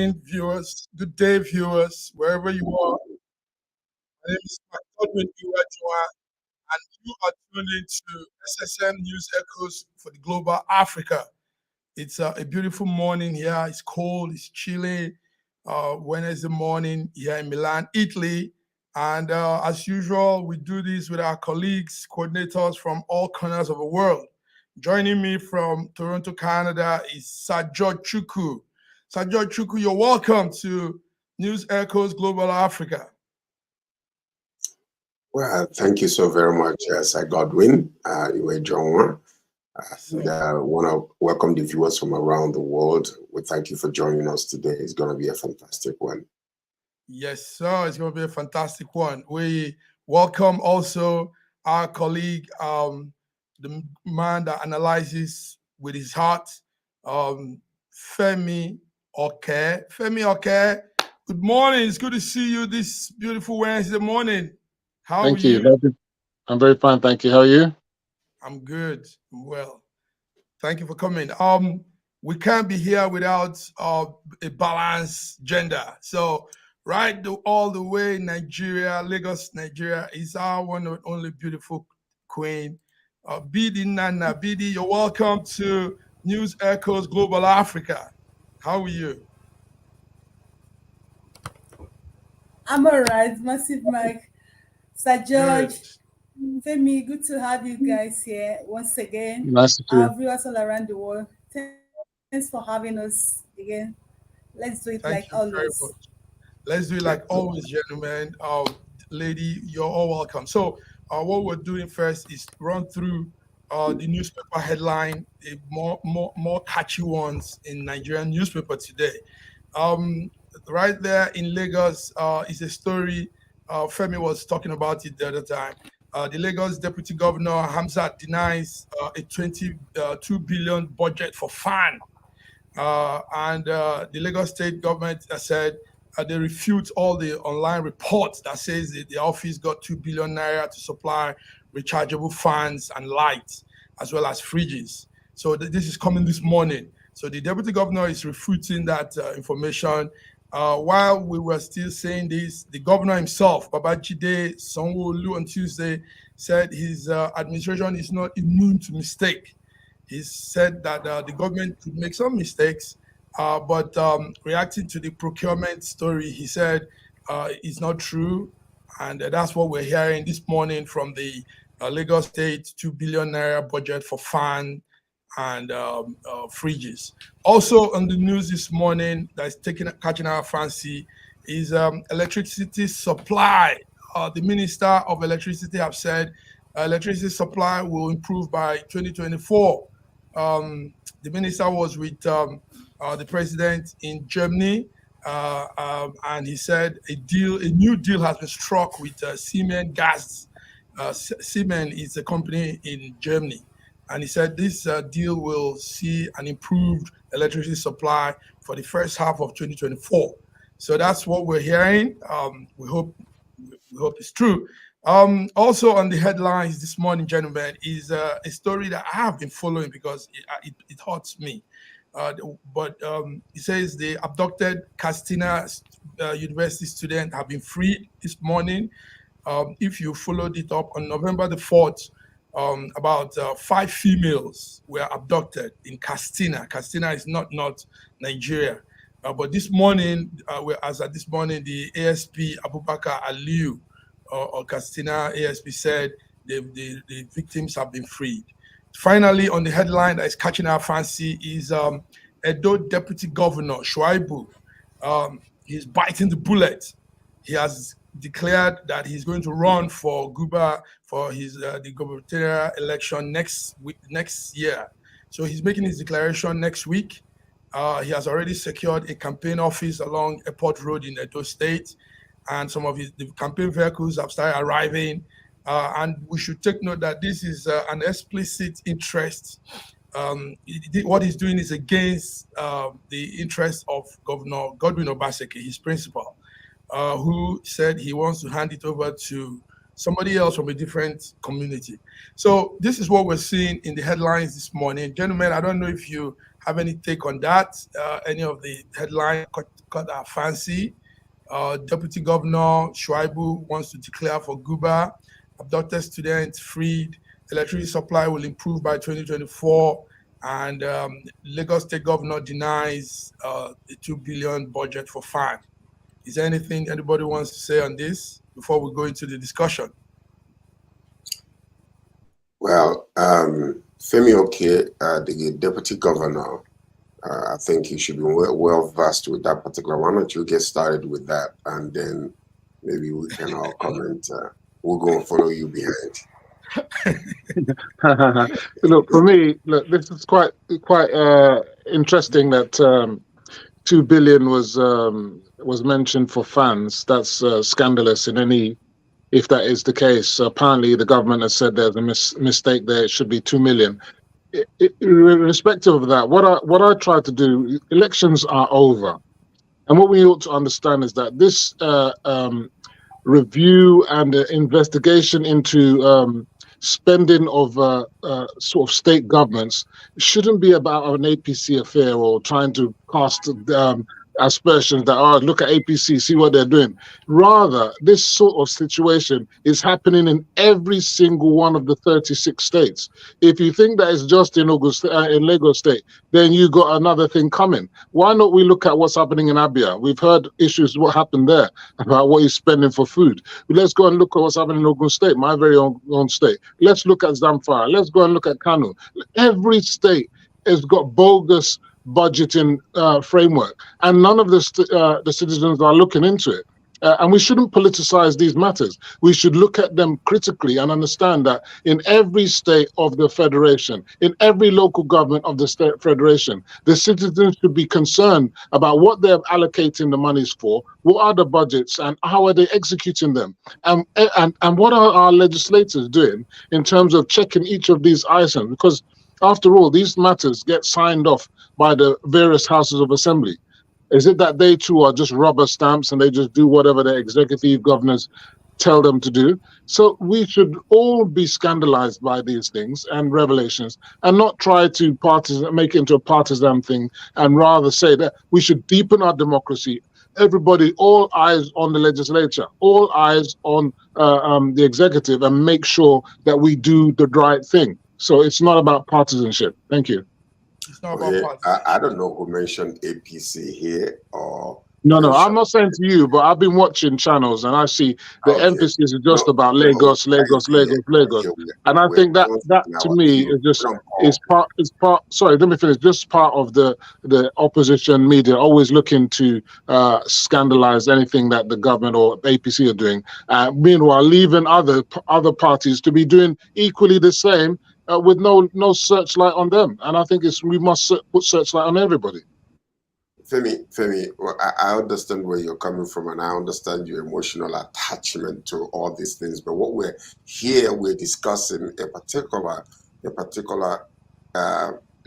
morning, viewers. Good day, viewers, wherever you are. My name is Godwin, and you are tuned into SSM News Echoes for the Global Africa. It's a beautiful morning here. It's cold, it's chilly. Wednesday morning here in Milan, Italy. And as usual, we do this with our colleagues, coordinators from all corners of the world. Joining me from Toronto, Canada is Sir George Chukwu. Sir George Chukwu, you're welcome to News Echoes Global Africa. Well, thank you so very much, Sir Godwin, John. I want to welcome the viewers from around the world. We thank you for joining us today. It's going to be a fantastic one. Yes, sir. It's going to be a fantastic one. We welcome also our colleague, the man that analyzes with his heart, Femi Oke. Femi Oke, good morning. It's good to see you this beautiful Wednesday morning. How are you? Thank you. I'm very fine. Thank you. How are you? I'm good. I'm well. Thank you for coming. We can't be here without a balanced gender. So all the way Nigeria, Lagos, Nigeria is our one and only beautiful queen, Bidi Nana. Bidi, you're welcome to News Echoes Global Africa. How are you? I'm all right. Massive Mike. Sir George, Femi, good to have you guys here once again. Nice to see you. Viewers all around the world. Thanks for having us again. Let's do it like always. Let's do it like always, gentlemen. Lady, you're all welcome. So what we're doing first is run through the newspaper headline, the more catchy ones in Nigerian newspaper today. Right there in Lagos is a story. Femi was talking about it the other time. The Lagos Deputy Governor Hamzat denies a 22 billion budget for FAN. And the Lagos state government said they refute all the online reports that says that the office got 2 billion naira to supply rechargeable fans and lights, as well as fridges. So this is coming this morning. So the deputy governor is refuting that information. While we were still saying this, the governor himself, Babajide Sanwo-Olu, on Tuesday said his administration is not immune to mistake. He said that the government could make some mistakes, but reacting to the procurement story, he said it's not true. And that's what we're hearing this morning from the Lagos State 2 billion naira budget for fan and fridges. Also on the news this morning that's catching our fancy is electricity supply. The Minister of Electricity have said electricity supply will improve by 2024. The minister was with the president in Germany, and he said a new deal has been struck with Siemens Gas. Siemens is a company in Germany, and he said this deal will see an improved electricity supply for the first half of 2024. So that's what we're hearing. We hope it's true. Also on the headlines this morning, gentlemen, is a story that I have been following because it hurts me. But it says the abducted Castina University student have been freed this morning. If you followed it up on November the 4th, about 5 females were abducted in Castina. Castina is not Nigeria. But this morning, as at this morning, the ASP Abubakar Aliyu or Castina ASP said the victims have been freed. Finally, on the headline that is catching our fancy is Edo Deputy Governor Shuaibu. He's biting the bullet. He has declared that he's going to run for Guba for the gubernatorial election next year. So he's making his declaration next week. He has already secured a campaign office along Airport Road in Edo State, and some of the campaign vehicles have started arriving. And we should take note that this is an explicit interest. What he's doing is against the interest of Governor Godwin Obaseki, his principal, who said he wants to hand it over to somebody else from a different community. So this is what we're seeing in the headlines this morning. Gentlemen, I don't know if you have any take on that, any of the headline got our fancy. Deputy Governor Shuaibu wants to declare for Guba. Abducted students freed. Electricity supply will improve by 2024. And Lagos State Governor denies the 2 billion budget for FAN. Is there anything anybody wants to say on this before we go into the discussion? Well, Femi Oke, the deputy governor, I think you should be well versed with that particular. Why don't you get started with that, and then maybe we can all comment. We'll go and follow you behind. Look, for me, look, this is quite interesting that 2 billion was mentioned for fans. That's scandalous if that is the case. Apparently, the government has said there's a mistake there. It should be 2 million. Irrespective of that, what I try to do, elections are over. And what we ought to understand is that this review and investigation into spending of sort of state governments shouldn't be about an APC affair or trying to cast aspersions that, oh, look at APC, see what they're doing. Rather, this sort of situation is happening in every single one of the 36 states. If you think that it's just in Lagos State, then you got another thing coming. Why not we look at what's happening in Abia? We've heard issues what happened there about what he's spending for food. But let's go and look at what's happening in Ogun State, my very own state. Let's look at Zamfara. Let's go and look at Kano. Every state has got bogus budgeting framework, and none of the citizens are looking into it. And we shouldn't politicize these matters. We should look at them critically and understand that in every state of the federation, in every local government of the state federation, the citizens should be concerned about what they're allocating the monies for, what are the budgets, and how are they executing them, and what are our legislators doing in terms of checking each of these items, because after all, these matters get signed off by the various houses of assembly. Is it that they too are just rubber stamps and they just do whatever the executive governors tell them to do? So we should all be scandalized by these things and revelations and not try to make it into a partisan thing, and rather say that we should deepen our democracy. Everybody, all eyes on the legislature, all eyes on the executive, and make sure that we do the right thing. So it's not about partisanship. Thank you. It's not about partisanship. I don't know who mentioned APC here or. No, I'm not saying to you, but I've been watching channels and I see the emphasis is just about Lagos. And I think that to me is part. Sorry, let me finish. Just part of the opposition media always looking to scandalize anything that the government or APC are doing. Meanwhile, leaving other parties to be doing equally the same with no searchlight on them. And I think we must put searchlight on everybody. Femi, well, I understand where you're coming from, and I understand your emotional attachment to all these things. But what we're discussing a particular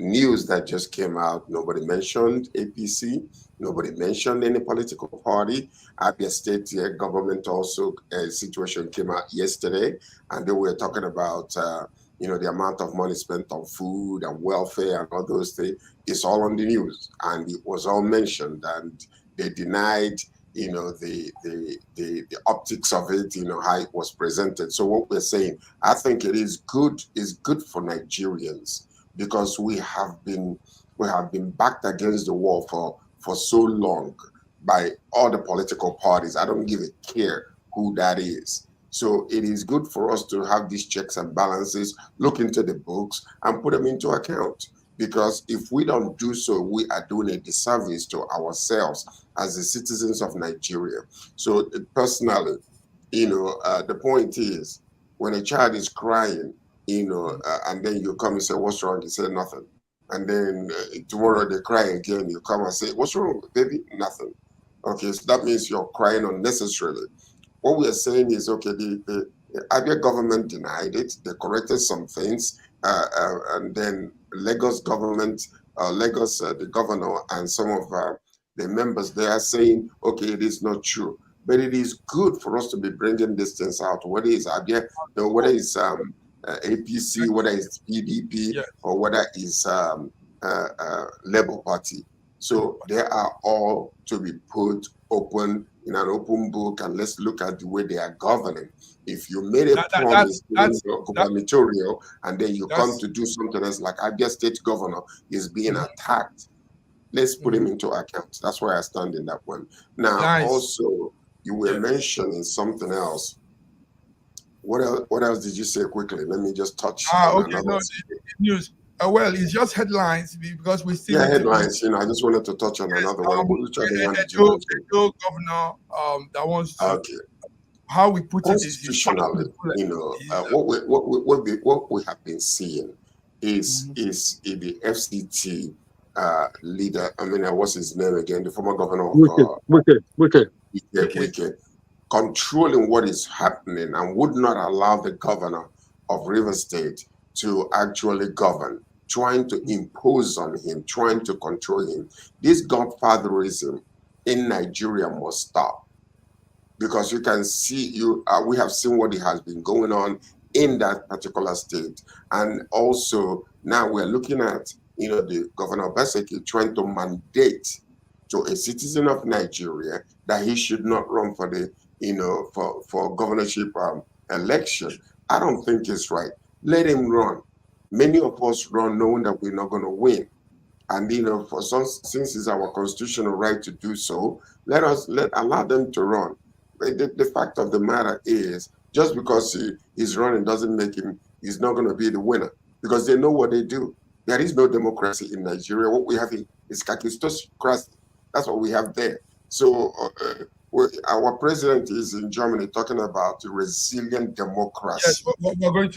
news that just came out. Nobody mentioned APC. Nobody mentioned any political party. Abia State government also situation came out yesterday, and they were talking about the amount of money spent on food and welfare and all those things. It's all on the news, and it was all mentioned, and they denied, the optics of it, how it was presented. So what we're saying, I think it is good for Nigerians, because we have been backed against the wall for so long by all the political parties. I don't give a care who that is. So it is good for us to have these checks and balances, look into the books and put them into account. Because if we don't do so, we are doing a disservice to ourselves as the citizens of Nigeria. So personally, the point is, when a child is crying, and then you come and say, what's wrong? You say nothing. And then tomorrow they cry again, you come and say, what's wrong, baby? Nothing. Okay, so that means you're crying unnecessarily. What we are saying is, okay, the Abia government denied it. They corrected some things, and then Lagos government, the governor and some of the members, they are saying, okay, it is not true. But it is good for us to be bringing this things out, whether it's Abia, whether it's APC, whether it's PDP, or whether it's Labour Party. So they are all to be put open in an open book, and let's look at the way they are governing. If you made a promise during your gubernatorial and then you come to do something else, like Abia State Governor is being attacked, let's put him into account. That's where I stand in that one. Now, also, you were mentioning something else. What else did you say quickly? Let me just touch on okay, no, the news. Well, it's just headlines because we still headlines. I just wanted to touch on another one. Which other one did you mention? Governor that wants to. How we put it is constitutionally. What we have been seeing is the FCT leader. I mean, what's his name again? The former governor of Wike, controlling what is happening and would not allow the governor of Rivers State to actually govern, trying to impose on him, trying to control him. This godfatherism in Nigeria must stop, because you can see, we have seen what has been going on in that particular state. And also now we're looking at, the governor of Obaseki trying to mandate to a citizen of Nigeria that he should not run for the, for governorship election. I don't think it's right. Let him run. Many of us run knowing that we're not going to win. And, since it's our constitutional right to do so, allow them to run. The fact of the matter is, just because he's running doesn't make he's not going to be the winner, because they know what they do. There is no democracy in Nigeria. What we have is kakistocracy. That's what we have there. So our president is in Germany talking about resilient democracy. Yes, we're going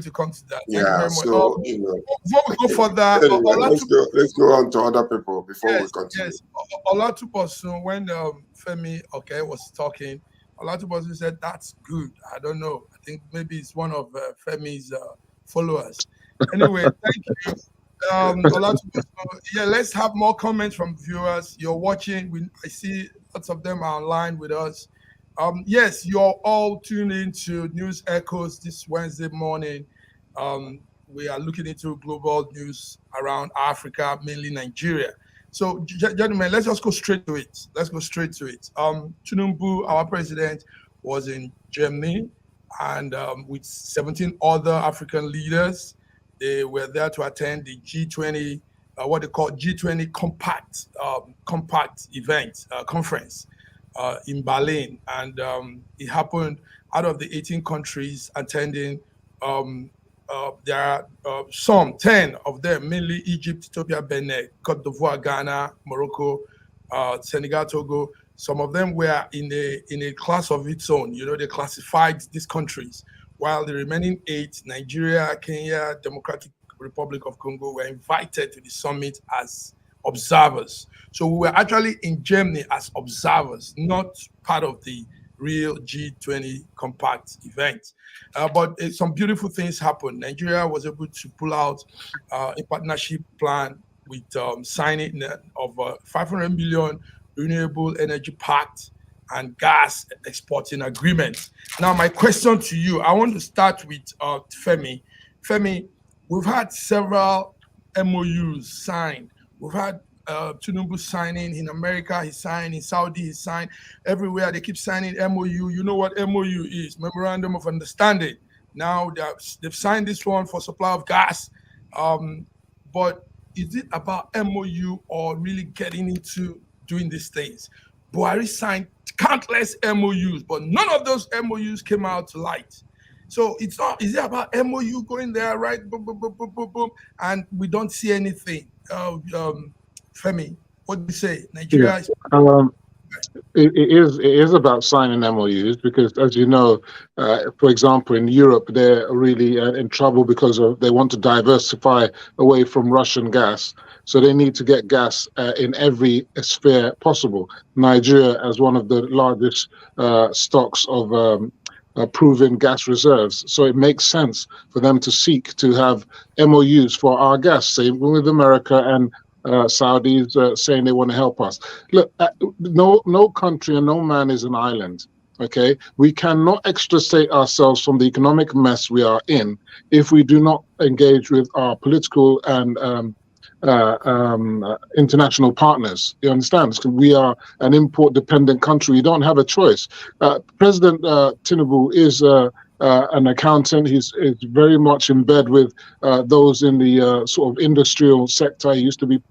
to come to that. Yeah. So before we go further, let's go on to other people before we continue. Yes, Olatubosun, when Femi was talking, Olatubosun said that's good. I don't know. I think maybe it's one of Femi's followers. Anyway, thank you. Let's have more comments from viewers. You're watching. I see lots of them are online with us. Yes, you're all tuned into News Echoes this Wednesday morning. We are looking into global news around Africa, mainly Nigeria. So, gentlemen, let's just go straight to it. Tinubu, our president, was in Germany and with 17 other African leaders. They were there to attend the G20, what they call G20 compact event conference in Berlin, and it happened out of the 18 countries attending. There are 10 of them, mainly Egypt, Ethiopia, Benin, Cote d'Ivoire, Ghana, Morocco, Senegal, Togo. Some of them were in a class of its own. They classified these countries, while the remaining 8, Nigeria, Kenya, Democratic Republic of Congo, were invited to the summit as observers. So we were actually in Germany as observers, not part of the real G20 compact event. But some beautiful things happened. Nigeria was able to pull out a partnership plan with signing of 500 million renewable energy pact and gas exporting agreement. Now, my question to you, I want to start with Femi. Femi, we've had several MOUs signed. We've had Tinubu signing in America, he signed in Saudi, he signed everywhere. They keep signing MOU. You know what MOU is? Memorandum of Understanding. Now they've signed this one for supply of gas. But is it about MOU or really getting into doing these things? Buhari signed countless MOUs, but none of those MOUs came out to light. So it's not, is it about MOU going there, right? Boom, boom, boom, boom, boom, boom, and we don't see anything. Femi, what do you say? Nigeria is... It is about signing MOUs because, as you know, for example, in Europe, they're really in trouble because they want to diversify away from Russian gas. So they need to get gas in every sphere possible. Nigeria, as one of the largest stocks of proven gas reserves. So it makes sense for them to seek to have MOUs for our gas, same with America and Saudis saying they want to help us. Look, no country and no man is an island. Okay, we cannot extricate ourselves from the economic mess we are in if we do not engage with our political and international partners. You understand? Because we are an import-dependent country. We don't have a choice. President Tinubu is an accountant. He's very much in bed with those in the sort of industrial sector. He used to be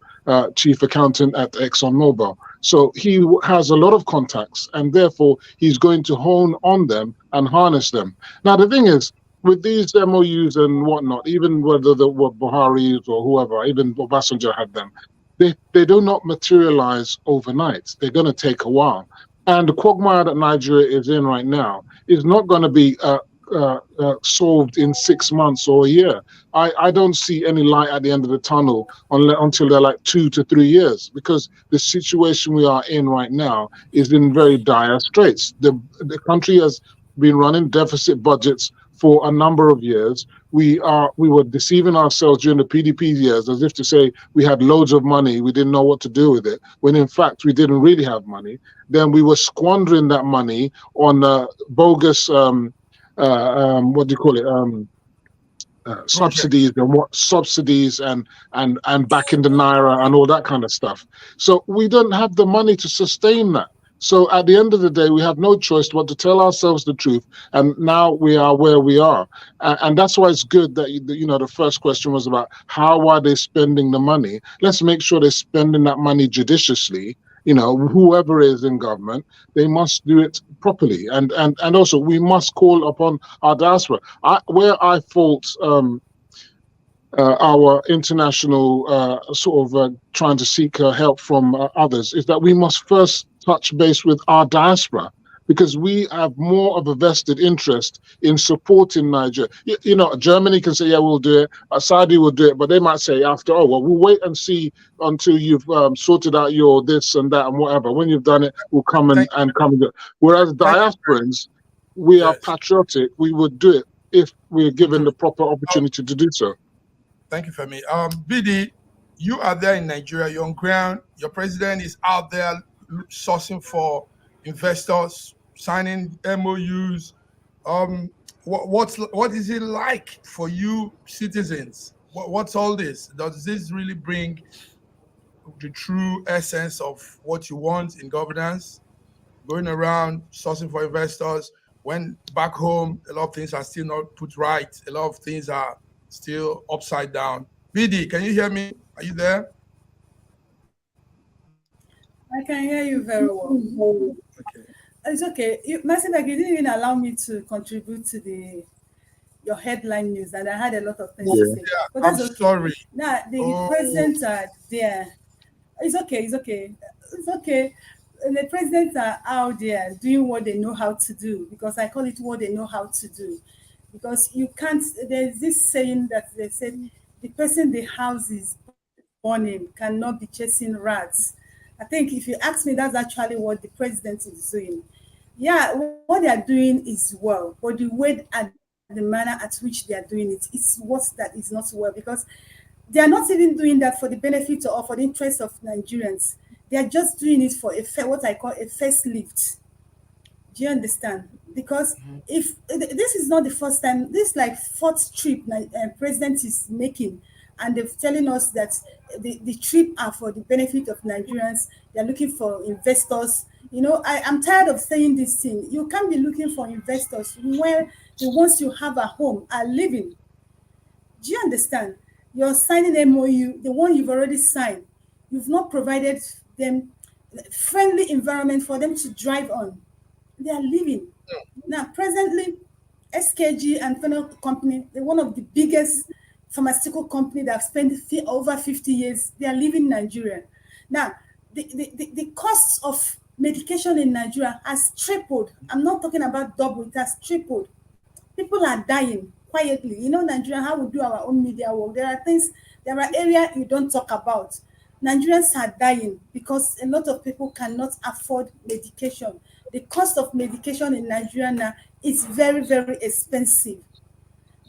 chief accountant at ExxonMobil. So he has a lot of contacts, and therefore he's going to hone on them and harness them. Now, the thing is, with these MOUs and whatnot, even whether they were Buhari's or whoever, even Obasanjo had them, they do not materialize overnight. They're going to take a while. And the quagmire that Nigeria is in right now is not going to be solved in 6 months or a year. I don't see any light at the end of the tunnel until they're like 2 to 3 years, because the situation we are in right now is in very dire straits. The country has been running deficit budgets for a number of years. We were deceiving ourselves during the PDP years as if to say we had loads of money, we didn't know what to do with it, when in fact we didn't really have money. Then we were squandering that money on bogus what do you call it? Subsidies and back in the naira and all that kind of stuff. So we don't have the money to sustain that. So at the end of the day, we have no choice but to tell ourselves the truth. And now we are where we are. And that's why it's good that, the first question was about how are they spending the money? Let's make sure they're spending that money judiciously. Whoever is in government, they must do it properly. And also we must call upon our diaspora. Where I fault our international trying to seek help from others is that we must first touch base with our diaspora, because we have more of a vested interest in supporting Nigeria. Germany can say, yeah, we'll do it. Saudi will do it, but they might say after, we'll wait and see until you've sorted out your this and that and whatever. When you've done it, we'll come and come and do it. Whereas diasporans, we are patriotic. We would do it if we're given the proper opportunity to do so. Thank you, Femi. BD, you are there in Nigeria. You're on ground. Your president is out there sourcing for investors, signing MOUs. What is it like for you citizens? What's all this? Does this really bring the true essence of what you want in governance? Going around sourcing for investors, when back home a lot of things are still not put right, a lot of things are still upside down. BD, can you hear me? Are you there? I can hear you very well. Okay. It's okay. Massive, you didn't even allow me to contribute to your headline news, and I had a lot of things to say. Yeah, but that's I'm sorry. Now, the presidents are there. It's okay. And the presidents are out there doing what they know how to do, because I call it what they know how to do. Because you can't, there's this saying that they said, the person the house is burning cannot be chasing rats. I think if you ask me, that's actually what the president is doing. Yeah, what they are doing is well, but the way and the manner at which they are doing it is what that is not well, because they are not even doing that for the benefit or for the interest of Nigerians. They are just doing it for what I call a facelift. Do you understand? Because if this is not the first time, this is like fourth trip president is making, and they're telling us that the trip are for the benefit of Nigerians. They're looking for investors. I'm tired of saying this thing. You can't be looking for investors where the ones you have at home are living. Do you understand? You're signing MOU, the one you've already signed. You've not provided them friendly environment for them to drive on. They are living. Now, presently, SKG and Fennel Company, they're one of the biggest pharmaceutical companies that have spent over 50 years. They are leaving Nigeria. Now, the costs of medication in Nigeria has tripled. I'm not talking about double, it has tripled. People are dying quietly. Nigeria, how we do our own media work. There are areas you don't talk about. Nigerians are dying because a lot of people cannot afford medication. The cost of medication in Nigeria now is very, very expensive.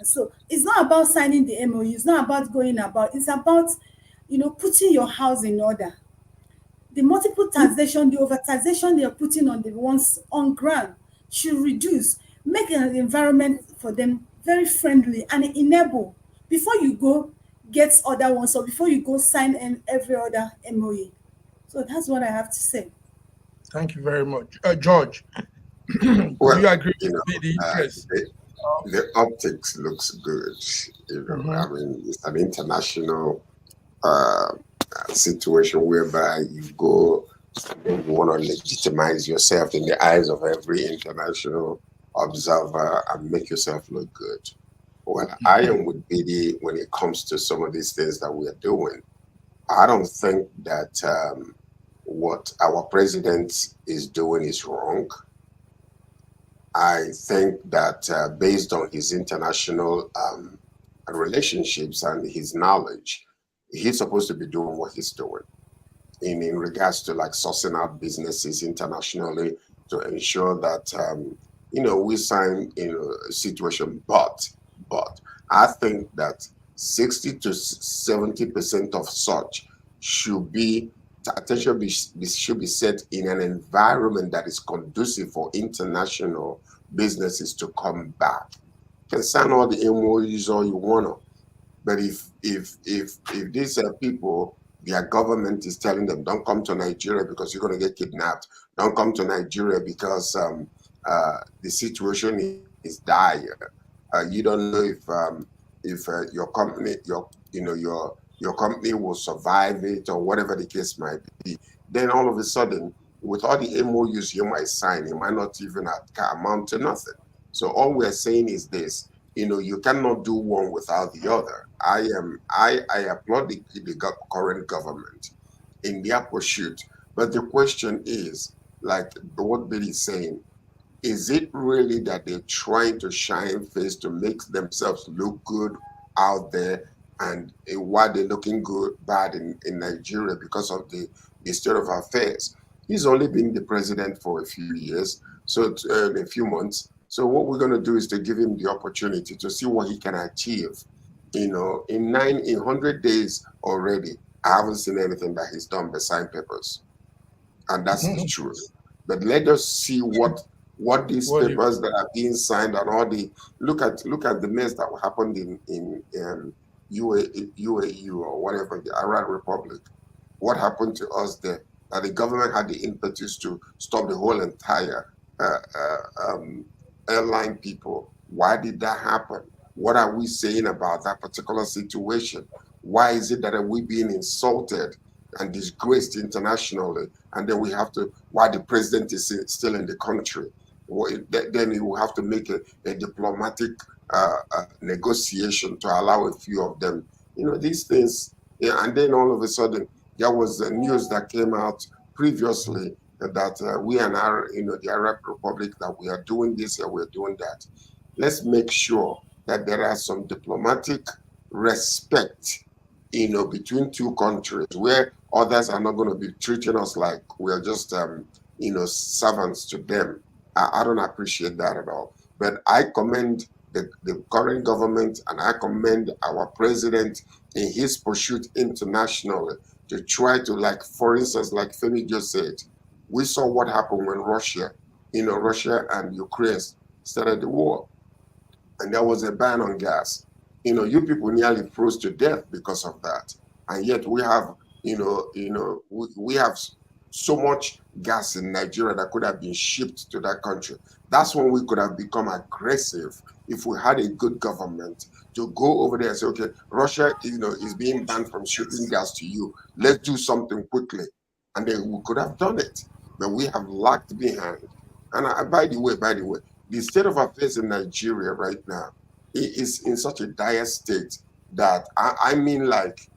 So it's not about signing the MOU. It's not about going about. It's about, putting your house in order. The multiple taxation, the over taxation they are putting on the ones on ground should reduce. Make an environment for them very friendly and enable. Before you go, get other ones, or before you go sign every other MOA. So that's what I have to say. Thank you very much. George, do Well, you agree you know, with BD? Yes. the optics looks good. I mean, it's an international uh, situation whereby you go and you want to legitimize yourself in the eyes of every international observer and make yourself look good. Well, I am with BD when it comes to some of these things that we are doing. I don't think that what our president is doing is wrong. I think that based on his international relationships and his knowledge, he's supposed to be doing what he's doing in regards to like sourcing out businesses internationally to ensure that we sign in a situation. But I think that 60 to 70% of such should be attention should be set in an environment that is conducive for international businesses to come back. You can sign all the MOUs all you want, but if these people, their government is telling them, don't come to Nigeria because you're going to get kidnapped. Don't come to Nigeria because the situation is dire. You don't know if your company, your company will survive it or whatever the case might be. Then all of a sudden, with all the MOUs you might sign, it might not even amount to nothing. So all we're saying is this: you cannot do one without the other. I applaud the current government in their pursuit, but the question is, like what Billy is saying, is it really that they're trying to shine face to make themselves look good out there, and while they're looking bad in Nigeria because of the state of affairs? He's only been the president for a few years, so a few months. So what we're going to do is to give him the opportunity to see what he can achieve. In 100 days already, I haven't seen anything that he's done but sign papers, and that's the truth. But let us see what these papers that are being signed and all the look at the mess that happened in UAE or whatever, the Arab Republic. What happened to us there? That the government had the impetus to stop the whole entire airline people. Why did that happen? What are we saying about that particular situation? Why is it that are we being insulted and disgraced internationally, and then we have to, while the president is still in the country, then you will have to make a diplomatic negotiation to allow a few of them, these things. Yeah, and then all of a sudden, there was the news that came out previously that we and the Arab Republic, that we are doing this and we're doing that. Let's make sure that there are some diplomatic respect, between two countries, where others are not going to be treating us like we are just, servants to them. I don't appreciate that at all. But I commend the current government, and I commend our president in his pursuit internationally to try to, like, for instance, like Femi just said, we saw what happened when Russia and Ukraine started the war, and there was a ban on gas. You people nearly froze to death because of that, and yet we have, we have so much gas in Nigeria that could have been shipped to that country. That's when we could have become aggressive if we had a good government to go over there and say, okay, Russia, is being banned from shipping gas to you. Let's do something quickly, and then we could have done it. But we have lagged behind. And by the way, the state of affairs in Nigeria right now is in such a dire state that I mean, like,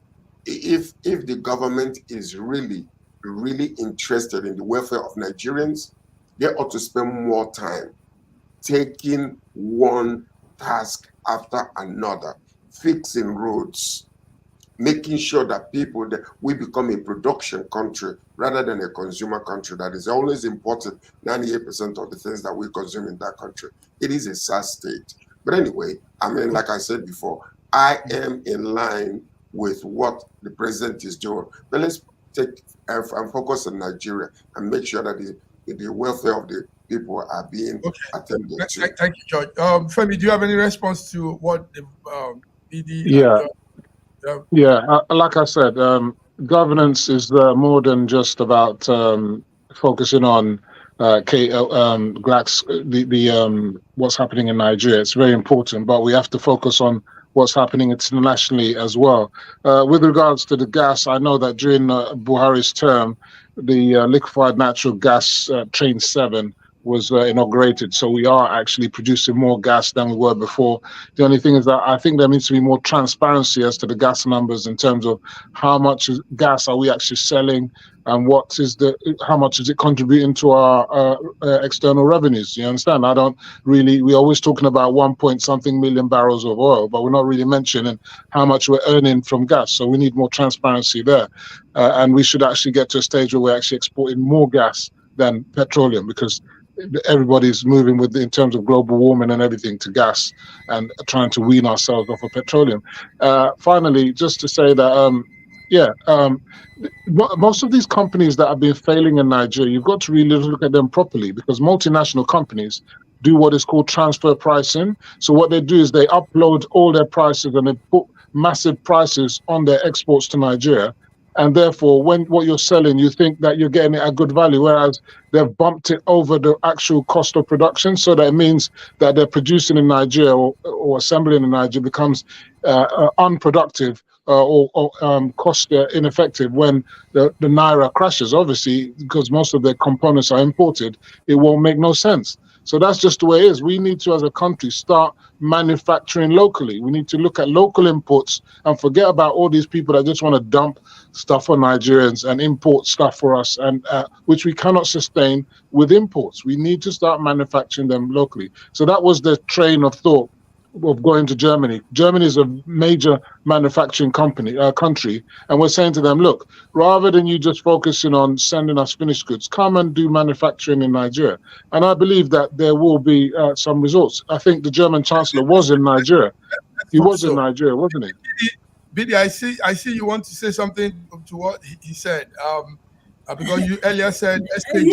if the government is really interested in the welfare of Nigerians, they ought to spend more time taking one task after another, fixing roads, making sure that that we become a production country rather than a consumer country. That is always important. 98% of the things that we consume in that country. It is a sad state. But anyway, I mean, like I said before, I am in line with what the president is doing. But let's take and focus on Nigeria and make sure that the welfare of the people are being attended to. Thank you, George. Femi, do you have any response to what the BD? Yeah. Yeah, like I said, governance is more than just about focusing on what's happening in Nigeria. It's very important, but we have to focus on what's happening internationally as well. With regards to the gas, I know that during Buhari's term, the liquefied natural gas Train 7 was inaugurated. So we are actually producing more gas than we were before. The only thing is that I think there needs to be more transparency as to the gas numbers in terms of how much gas are we actually selling and how much is it contributing to our external revenues. You understand? We're always talking about 1 point something million barrels of oil, but we're not really mentioning how much we're earning from gas. So we need more transparency there. And we should actually get to a stage where we're actually exporting more gas than petroleum, because everybody's moving in terms of global warming and everything to gas and trying to wean ourselves off of petroleum. Finally, just to say that, most of these companies that have been failing in Nigeria, you've got to really look at them properly, because multinational companies do what is called transfer pricing. So what they do is they upload all their prices and they put massive prices on their exports to Nigeria. And therefore, when what you're selling, you think that you're getting it at good value, whereas they've bumped it over the actual cost of production. So that means that they're producing in Nigeria or assembling in Nigeria becomes unproductive or cost ineffective when the Naira crashes. Obviously, because most of their components are imported, it won't make no sense. So that's just the way it is. We need to, as a country, start manufacturing locally. We need to look at local imports and forget about all these people that just want to dump stuff on Nigerians and import stuff for us, and which we cannot sustain with imports. We need to start manufacturing them locally. So that was the train of thought of going to Germany. Germany is a major manufacturing country, and we're saying to them, look, rather than you just focusing on sending us finished goods, come and do manufacturing in Nigeria. And I believe that there will be some results. I think the German Chancellor was in Nigeria. He was in Nigeria, wasn't he? Biddy, I see you want to say something to what he said. Because you earlier said SKG.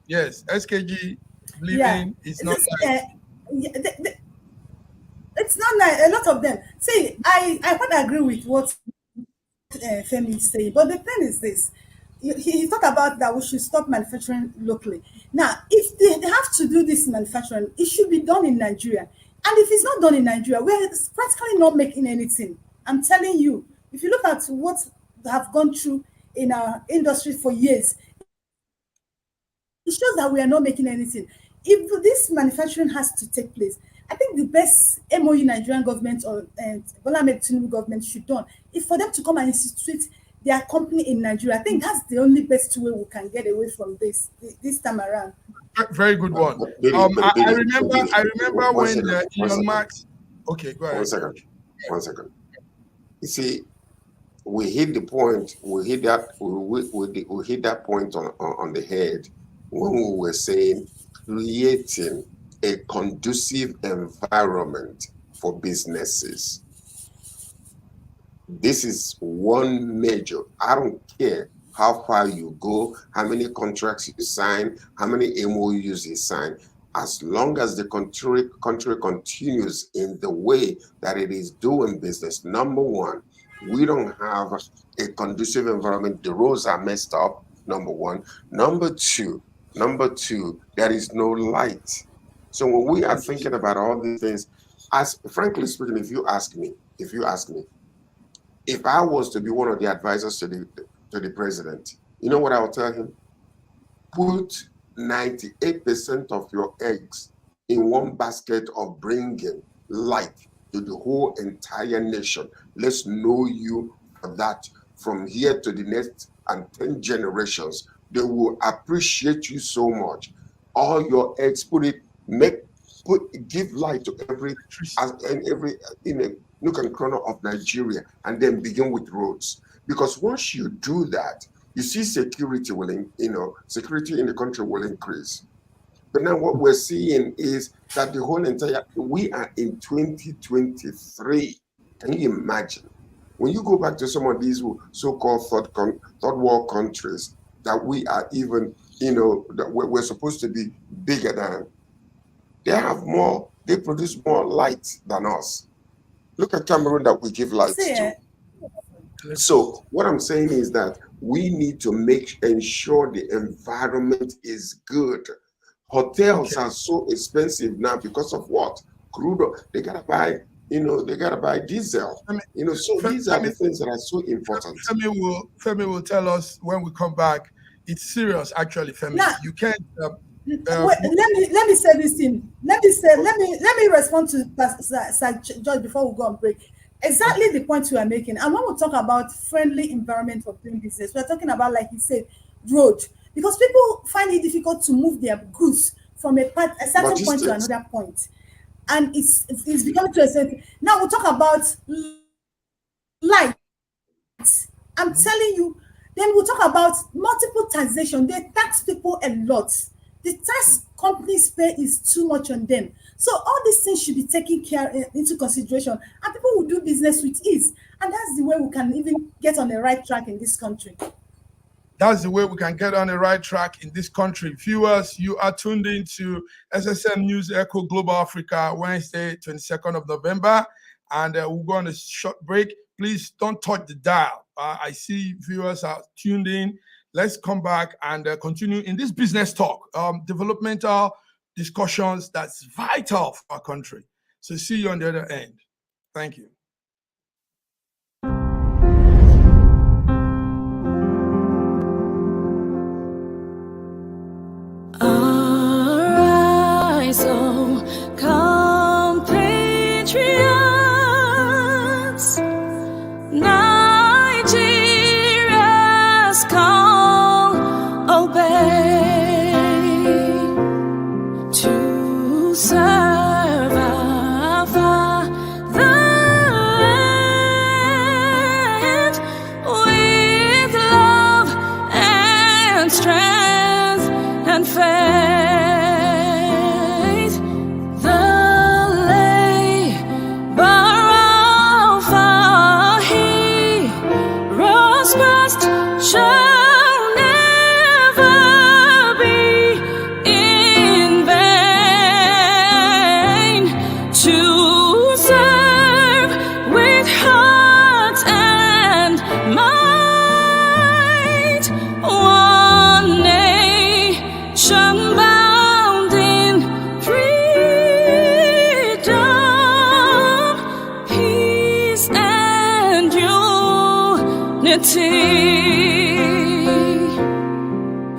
Yes, SKG believing it's not nice. It's not nice. A lot of them. See, I would agree with what Femi is saying, but the thing is this: he talked about that we should stop manufacturing locally. Now, if they have to do this manufacturing, it should be done in Nigeria. And if it's not done in Nigeria, we're practically not making anything. I'm telling you, if you look at what have gone through in our industry for years, it shows that we are not making anything. If this manufacturing has to take place, I think the best MOU Nigerian government or Bola Ahmed Tinubu government should done is for them to come and institute their company in Nigeria. I think that's the only best way we can get away from this time around. Very good one. I remember when Elon Musk. Okay, go ahead. 1 second. You see, we hit the point. We hit that point on the head when we were saying creating a conducive environment for businesses. This is one major. I don't care how far you go, how many contracts you sign, how many MOUs you sign. As long as the country continues in the way that it is doing business, number one, we don't have a conducive environment. The roads are messed up, number one. Number two, there is no light. So when we are thinking about all these things, as frankly speaking, if you ask me, if I was to be one of the advisors to the president, you know what I would tell him? Put 98% of your eggs in one basket of bringing light to the whole entire nation. Let's know you for that. From here to the next and 10 generations, they will appreciate you so much. All your eggs, give light to every nook and corner of Nigeria, and then begin with roads. Because once you do that, you see security security in the country will increase. But now what we're seeing is that we are in 2023. Can you imagine? When you go back to some of these so-called third world countries that we are even, that we're supposed to be bigger than, they produce more light than us. Look at Cameroon that we give lights See, to. So what I'm saying is that we need to ensure the environment is good. Hotels are so expensive now because of what? Crude oil. They gotta buy, they gotta buy diesel. So these are the things that are so important. Femi will tell us when we come back. It's serious, actually, Femi. Now, you can't. wait, let me say this thing. Let me respond to Sir George before we go on break. Exactly the point you are making. And when we talk about friendly environment for doing business, we're talking about, like you said, road. Because people find it difficult to move their goods from a certain point to another point. And it's becoming too expensive. Now we'll talk about lights. I'm telling you, then we'll talk about multiple taxation. They tax people a lot. The tax companies pay is too much on them. So all these things should be taken into consideration, and people will do business with ease. And that's the way we can even get on the right track in this country. That's the way we can get on the right track in this country. Viewers, you are tuned into SSM News Echo Global Africa, Wednesday, 22nd of November. And we'll go on a short break. Please don't touch the dial. I see viewers are tuned in. Let's come back and continue in this business talk, developmental discussions that's vital for our country. So see you on the other end. Thank you. Arise, oh, compatriots, Nigeria's call, obey, to serve our fatherland with love and strength and faith. The labor of our heroes past shall never be in vain. To serve with heart and might, one nation bound in freedom, peace and unity.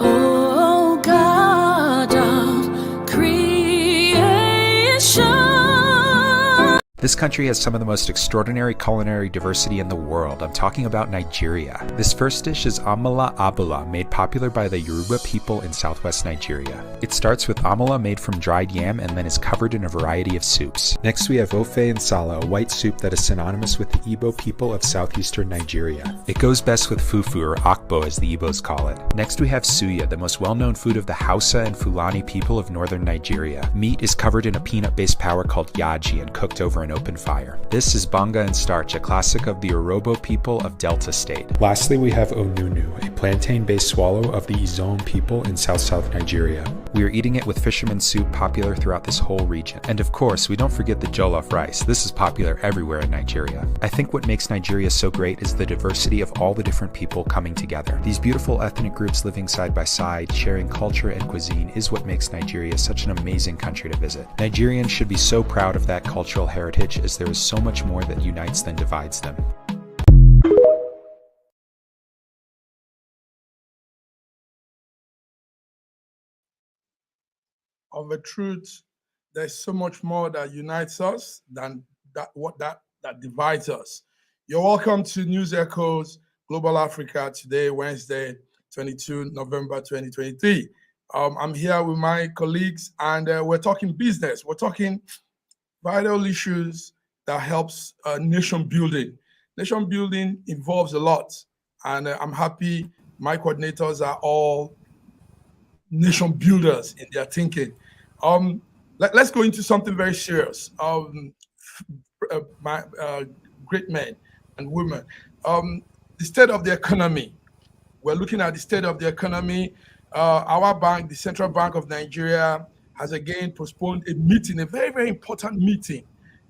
O God of creation. This country has some of the most extraordinary culinary diversity in the world. I'm talking about Nigeria. This first dish is amala abula, made popular by the Yoruba people in southwest Nigeria. It starts with amala made from dried yam and then is covered in a variety of soups. Next we have ofe and sala, a white soup that is synonymous with the Igbo people of southeastern Nigeria. It goes best with fufu, or akbo as the Igbos call it. Next we have suya, the most well-known food of the Hausa and Fulani people of northern Nigeria. Meat is covered in a peanut-based powder called yaji and cooked over an open fire. This is banga and starch, a classic of the Urhobo people of Delta State. Lastly, we have onunu, a plantain-based swallow of the Izon people in South Nigeria. We are eating it with fisherman soup, popular throughout this whole region. And of course, we don't forget the jollof rice. This is popular everywhere in Nigeria. I think what makes Nigeria so great is the diversity of all the different people coming together. These beautiful ethnic groups living side by side, sharing culture and cuisine is what makes Nigeria such an amazing country to visit. Nigerians should be so proud of that cultural heritage, as there is so much more that unites than divides them. Of a truth, there's so much more that unites us than that divides us. You're welcome to News Echoes Global Africa today, Wednesday, 22 November 2023. I'm here with my colleagues, and we're talking business. We're talking vital issues that helps nation building. Nation building involves a lot, and I'm happy my coordinators are all nation builders in their thinking. Let's go into something very serious. My great men and women. The state of the economy. We're looking at the state of the economy. Our bank, the Central Bank of Nigeria, has again postponed a meeting, a very, very important meeting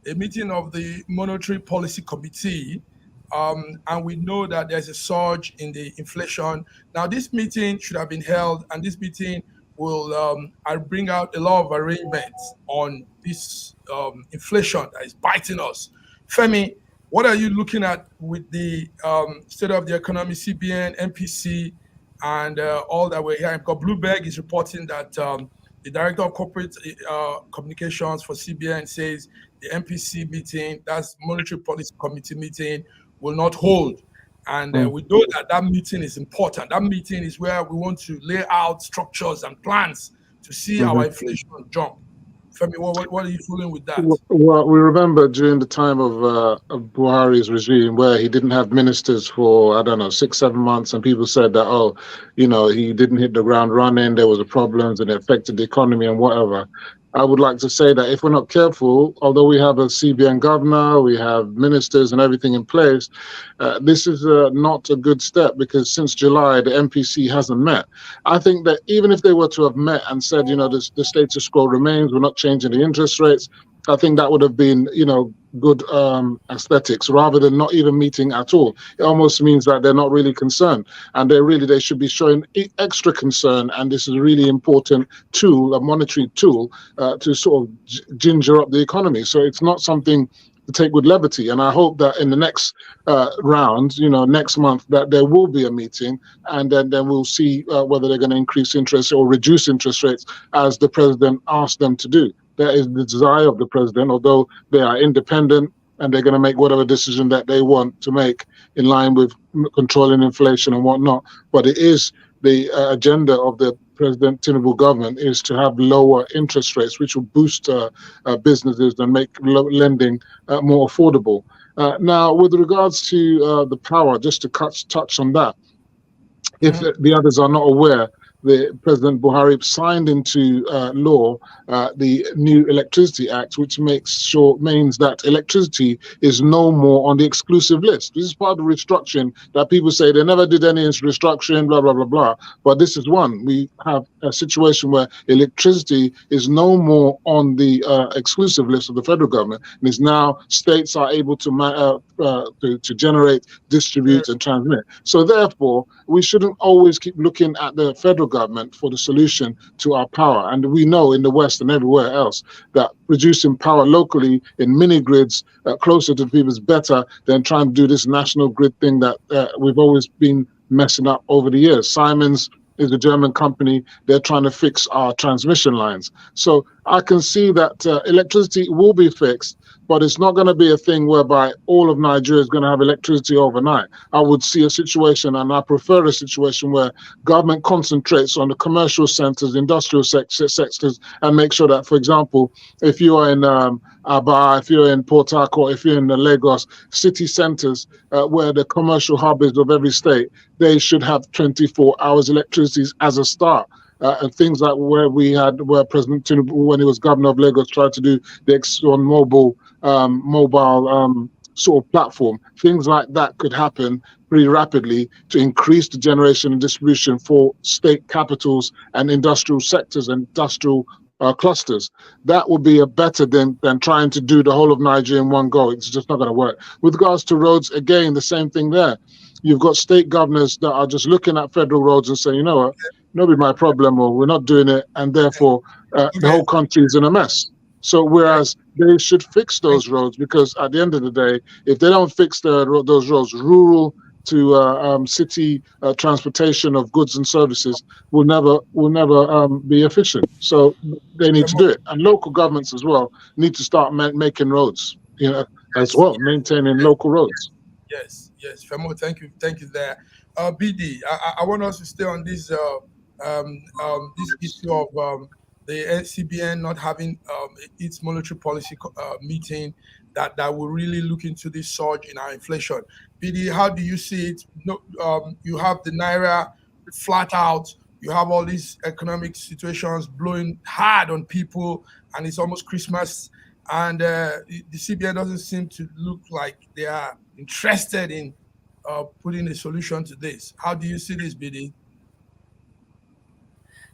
a meeting of the Monetary Policy Committee, and we know that there's a surge in the inflation. Now, this meeting should have been held, and this meeting will bring out a lot of arrangements on this inflation that is biting us. Femi, what are you looking at with the state of the economy, CBN, MPC, and all that we're hearing? Because Bloomberg is reporting that the director of corporate communications for CBN says the MPC meeting, that's Monetary Policy Committee meeting, will not hold. And we know that that meeting is important. That meeting is where we want to lay out structures and plans to see our inflation jump. Femi, what are you feeling with that? Well, we remember during the time of Buhari's regime where he didn't have ministers for, I don't know, 6-7 months, and people said that, oh, you know, he didn't hit the ground running, there was a problems and it affected the economy and whatever. I would like to say that if we're not careful, although we have a CBN governor, we have ministers and everything in place, this is not a good step, because since July, the MPC hasn't met. I think that even if they were to have met and said, you know, the status quo remains, we're not changing the interest rates, I think that would have been, you know, good aesthetics, rather than not even meeting at all. It almost means that they're not really concerned, and they should be showing extra concern. And this is a really important tool, a monetary tool, to sort of ginger up the economy. So it's not something to take with levity. And I hope that in the next round, you know, next month, that there will be a meeting, and then we'll see whether they're going to increase interest or reduce interest rates as the president asked them to do. That is the desire of the president, although they are independent and they're going to make whatever decision that they want to make in line with controlling inflation and whatnot. But it is the agenda of the President Tinubu government is to have lower interest rates, which will boost businesses and make lending more affordable. Now, with regards to the power, just to touch on that, if the others are not aware, the President Buhari signed into law the new Electricity Act, which means that electricity is no more on the exclusive list. This is part of the restructuring that people say they never did any restructuring, blah, blah, blah, blah. But this is one. We have a situation where electricity is no more on the exclusive list of the federal government. And is now states are able to generate, distribute, and transmit. So therefore, we shouldn't always keep looking at the federal government for the solution to our power. And we know in the West and everywhere else that producing power locally in mini grids closer to people is better than trying to do this national grid thing that we've always been messing up over the years. Siemens is a German company. They're trying to fix our transmission lines. So I can see that electricity will be fixed, but it's not going to be a thing whereby all of Nigeria is going to have electricity overnight. I would see a situation, and I prefer a situation where government concentrates on the commercial centers, industrial sectors, and make sure that, for example, if you are in Aba, if you're in Port Harcourt, if you're in the Lagos city centers, where the commercial hub is of every state, they should have 24 hours electricity as a start. And things like where President Tinubu, when he was governor of Lagos, tried to do the Exxon mobile sort of platform. Things like that could happen pretty rapidly to increase the generation and distribution for state capitals and industrial sectors and industrial clusters. That would be better than trying to do the whole of Nigeria in one go. It's just not going to work. With regards to roads, again, the same thing there. You've got state governors that are just looking at federal roads and saying, you know what, not my problem, or we're not doing it, and therefore the whole country is in a mess. So whereas they should fix those roads, because at the end of the day, if they don't fix those roads, rural to city transportation of goods and services will never be efficient. So they need to do it, and local governments as well need to start making roads, you know, as well, maintaining local roads. Yes, Femo, thank you there. BD, I want us to stay on this this issue of the CBN not having its monetary policy meeting that will really look into this surge in our inflation. BD, how do you see it? You have the Naira flat out, you have all these economic situations blowing hard on people, and it's almost Christmas, and the CBN doesn't seem to look like they are interested in putting a solution to this. How do you see this, BD?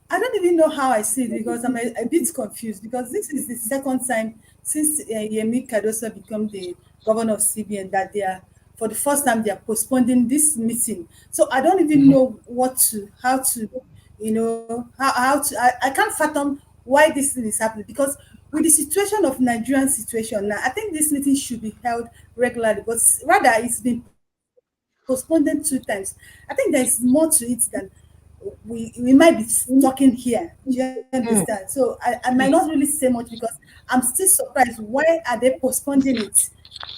I don't even know how I see it because I'm a bit confused because this is the second time since Yemi Cardoso become the governor of CBN that they are, for the first time, they are postponing this meeting. So I don't even know how to, how to, I can't fathom why this thing is happening because with the situation of Nigerian situation now, I think this meeting should be held regularly, but rather it's been postponed 2 times. I think there's more to it than we might be talking here. Do you understand? So I might not really say much because I'm still surprised. Why are they postponing it?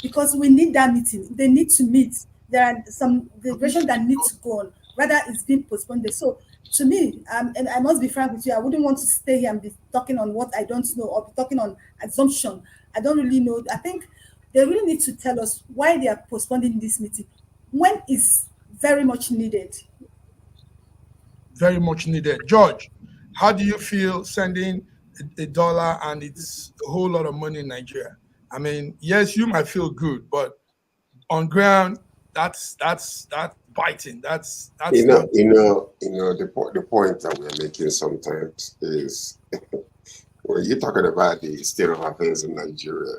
Because we need that meeting. They need to meet. There are some deliberation that need to go on. Rather, it's being postponed. So to me, and I must be frank with you, I wouldn't want to stay here and be talking on what I don't know or be talking on assumption. I don't really know. I think they really need to tell us why they are postponing this meeting when it's very much needed. Very much needed. George, how do you feel sending a dollar and it's a whole lot of money in Nigeria? I mean, yes, you might feel good, but on ground, that's biting. That's the point that we're making sometimes is when you're talking about the state of affairs in Nigeria,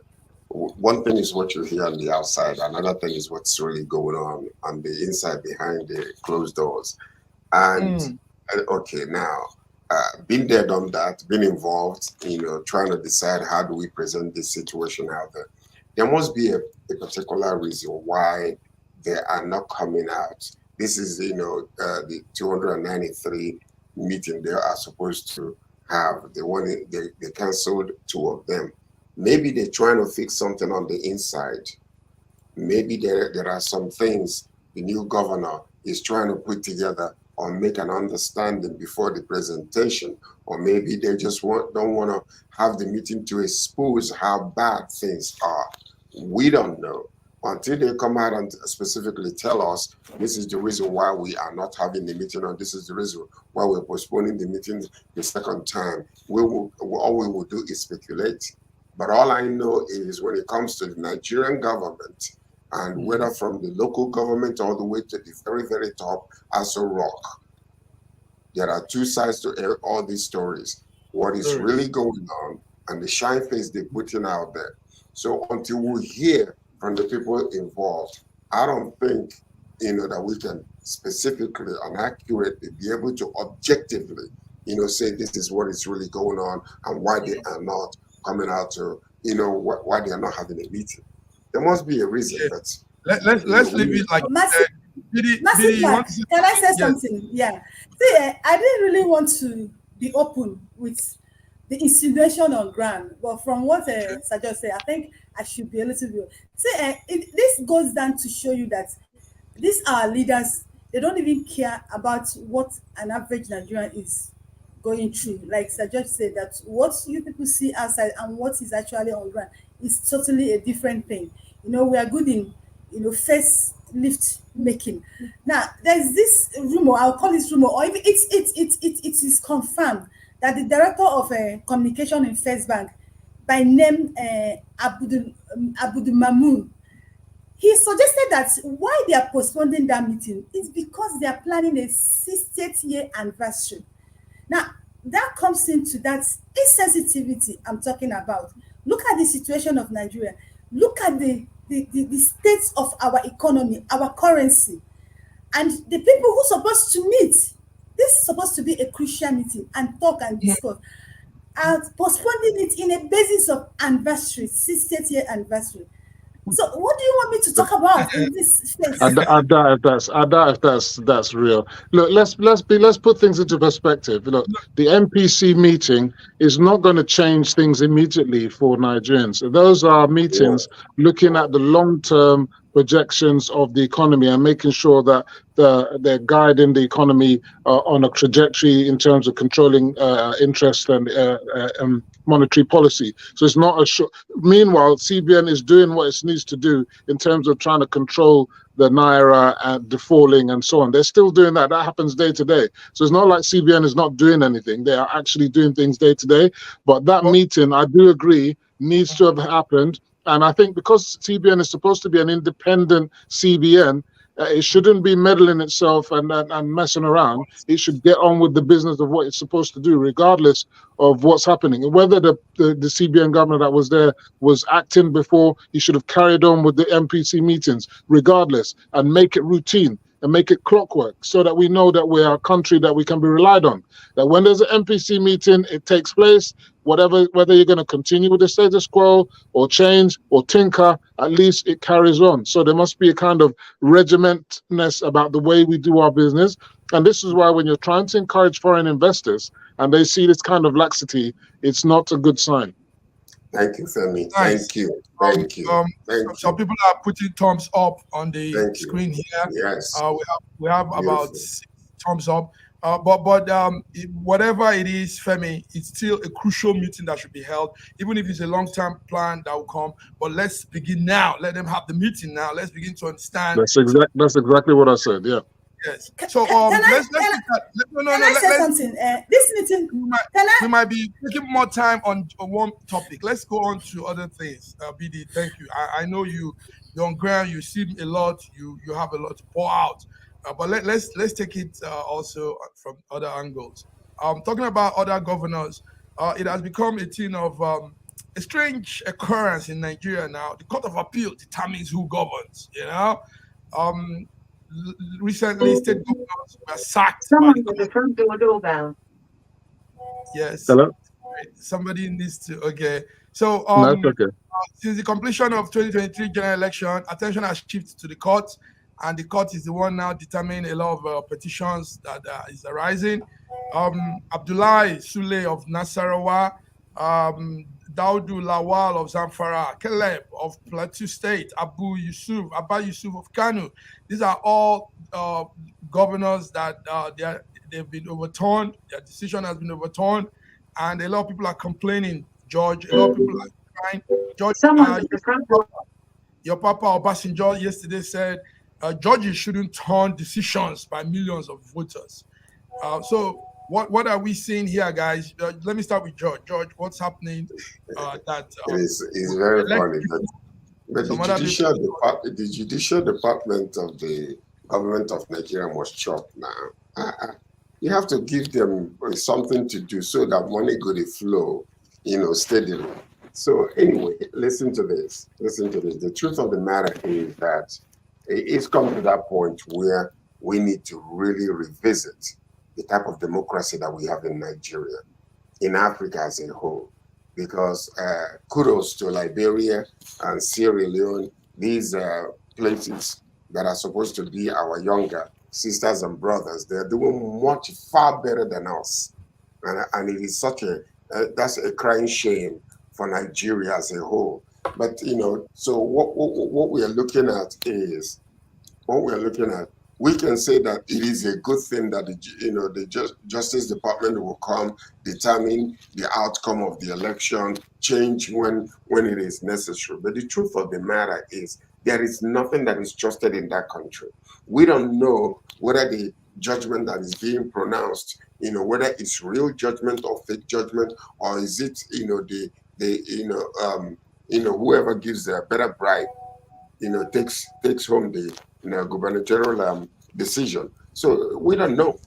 one thing is what you hear on the outside, another thing is what's really going on the inside behind the closed doors. And okay, now been there, done that, been involved, trying to decide how do we present this situation out there. There must be a particular reason why they are not coming out. This is, the 293 meeting they are supposed to have. They canceled 2 of them. Maybe they're trying to fix something on the inside. Maybe there are some things the new governor is trying to put together or make an understanding before the presentation, or maybe they just don't want to have the meeting to expose how bad things are. We don't know until they come out and specifically tell us this is the reason why we are not having the meeting, or this is the reason why we're postponing the meeting the second time. All we will do is speculate. But all I know is when it comes to the Nigerian government, and whether from the local government all the way to the very, very top, as a rock, there are 2 sides to all these stories. What is really going on and the shine face they're putting out there. So until we hear from the people involved, I don't think that we can specifically and accurately be able to objectively say this is what is really going on and why they are not coming out to why they are not having a meeting. There must be a reason. Let's leave it like Massive, can I say something? Yeah. See, I didn't really want to be open with the insinuation on ground, but from what Sajid said, I think I should be a little bit. See, this goes down to show you that these are leaders. They don't even care about what an average Nigerian is going through. Like Sajid said, that what you people see outside and what is actually on ground is totally a different thing. We are good in face lift making. Now there's this rumor, I'll call this rumor, or even it is confirmed that the director of communication in First Bank, by name Abdul Mamoon, he suggested that why they are postponing that meeting is because they are planning a 60th year anniversary. Now that comes into that insensitivity I'm talking about. Look at the situation of Nigeria. Look at the state of our economy, our currency, and the people who are supposed to meet. This is supposed to be a crucial meeting and talk and discuss. And postponing it in a basis of anniversary, 60th year anniversary. So what do you want me to talk about in this space? I doubt if that's real. Look, let's put things into perspective. Look, the MPC meeting is not going to change things immediately for Nigerians. Those are meetings looking at the long-term projections of the economy and making sure that they're guiding the economy on a trajectory in terms of controlling interest and monetary policy. So it's not a short. Meanwhile, CBN is doing what it needs to do in terms of trying to control the naira and the falling and so on. They're still doing that. That happens day to day. So it's not like CBN is not doing anything. They are actually doing things day to day. But that meeting, I do agree, needs to have happened. And I think because CBN is supposed to be an independent CBN, It shouldn't be meddling itself and messing around. It should get on with the business of what it's supposed to do, regardless of what's happening. And whether the CBN governor that was there was acting before, he should have carried on with the MPC meetings, regardless, and make it routine and make it clockwork, so that we know that we are a country that we can be relied on. That when there's an MPC meeting, it takes place. Whether you're going to continue with the status quo or change or tinker, at least it carries on. So there must be a kind of regimentness about the way we do our business. And this is why when you're trying to encourage foreign investors and they see this kind of laxity, it's not a good sign. Thank you, Femi. Nice. Thank you. Thank you. Some people are putting thumbs up on the screen here. Yes. We have about 6 thumbs up. But whatever it is, Femi, it's still a crucial meeting that should be held, even if it's a long-term plan that will come. But let's begin now. Let them have the meeting now. Let's begin to understand. That's exactly what I said. Yeah. Yes. So Can I say something? This meeting. We might be taking more time on one topic. Let's go on to other things. BD, thank you. I know you're on ground. You see a lot. You have a lot to pour out. But let's take it also from other angles. Talking about other governors, it has become a thing of a strange occurrence in Nigeria now. The Court of Appeal determines who governs. Recently, state governors were sacked. Someone with the front door doorbell. Yes. Hello? Somebody needs to. Okay. So That's okay. Since the completion of 2023 general election, attention has shifted to the court, and the court is the one now determining a lot of petitions that is arising. Abdullahi Sule of Nasarawa, Daudu Lawal of Zamfara, Caleb of Plateau State, Abba Yusuf of Kano. These are all governors that they've been overturned. Their decision has been overturned, and a lot of people are complaining. George, a lot of people are crying. George, your Papa Obasanjo yesterday said judges shouldn't turn decisions by millions of voters. So what are we seeing here, guys? Let me start with George. George, what's happening? It's very funny, but the judicial department of the government of Nigeria was chopped now. You have to give them something to do so that money go to flow, steadily. So anyway, listen to this. The truth of the matter is that it's come to that point where we need to really revisit the type of democracy that we have in Nigeria, in Africa as a whole. Because kudos to Liberia and Sierra Leone, these places that are supposed to be our younger sisters and brothers, they're doing much far better than us. And it is that's a crying shame for Nigeria as a whole. But, so what we are looking at is, we can say that it is a good thing that the Justice Department will come, determine the outcome of the election, change when it is necessary. But the truth of the matter is there is nothing that is trusted in that country. We don't know whether the judgment that is being pronounced, whether it's real judgment or fake judgment, or is it, whoever gives a better bribe, takes home the gubernatorial decision. So we don't know.